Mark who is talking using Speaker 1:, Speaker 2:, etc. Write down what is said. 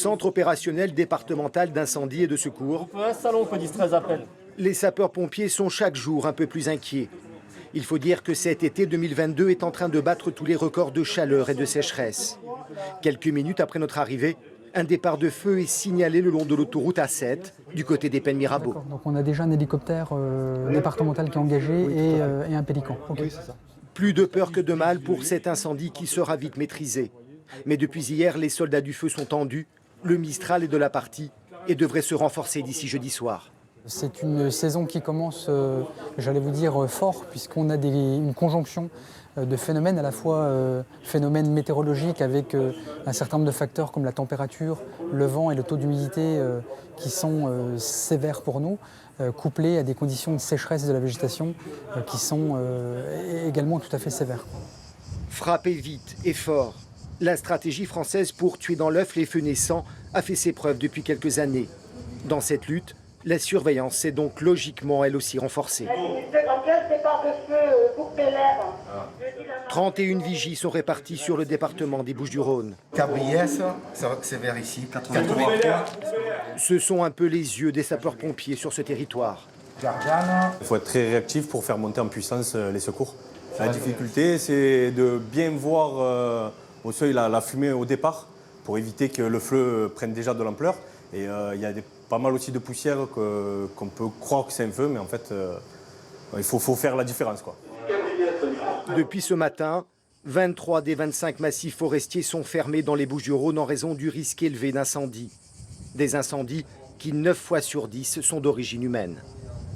Speaker 1: Centre opérationnel départemental d'incendie et de secours.
Speaker 2: Un salon que 13 appels.
Speaker 1: Les sapeurs-pompiers sont chaque jour un peu plus inquiets. Il faut dire que cet été 2022 est en train de battre tous les records de chaleur et de sécheresse. Quelques minutes après notre arrivée, un départ de feu est signalé le long de l'autoroute A7, du côté des Pennes Mirabeau.
Speaker 3: Donc on a déjà un hélicoptère départemental qui est engagé et un pélican. Okay.
Speaker 1: Oui, c'est ça. Plus de peur que de mal pour cet incendie qui sera vite maîtrisé. Mais depuis hier, les soldats du feu sont tendus. Le Mistral est de la partie et devrait se renforcer d'ici jeudi soir.
Speaker 3: C'est une saison qui commence, j'allais vous dire, fort, puisqu'on a une conjonction de phénomènes, à la fois phénomènes météorologiques avec un certain nombre de facteurs comme la température, le vent et le taux d'humidité qui sont sévères pour nous, couplés à des conditions de sécheresse de la végétation qui sont également tout à fait sévères.
Speaker 1: Frapper vite et fort. La stratégie française pour tuer dans l'œuf les feux naissants a fait ses preuves depuis quelques années. Dans cette lutte, la surveillance s'est donc logiquement elle aussi renforcée. 31 vigies sont réparties sur le département des Bouches-du-Rhône.
Speaker 4: Cabriès, c'est vers ici, 83.
Speaker 1: Ce sont un peu les yeux des sapeurs-pompiers sur ce territoire.
Speaker 5: Il faut être très réactif pour faire monter en puissance les secours. La difficulté, c'est de bien voir au seuil la fumée au départ pour éviter que le feu prenne déjà de l'ampleur. Et il y a pas mal aussi de poussière qu'on peut croire que c'est un feu, mais en fait, il faut faire la différence, quoi.
Speaker 1: Depuis ce matin, 23 des 25 massifs forestiers sont fermés dans les Bouches-du-Rhône en raison du risque élevé d'incendie. Des incendies qui, 9 fois sur 10, sont d'origine humaine.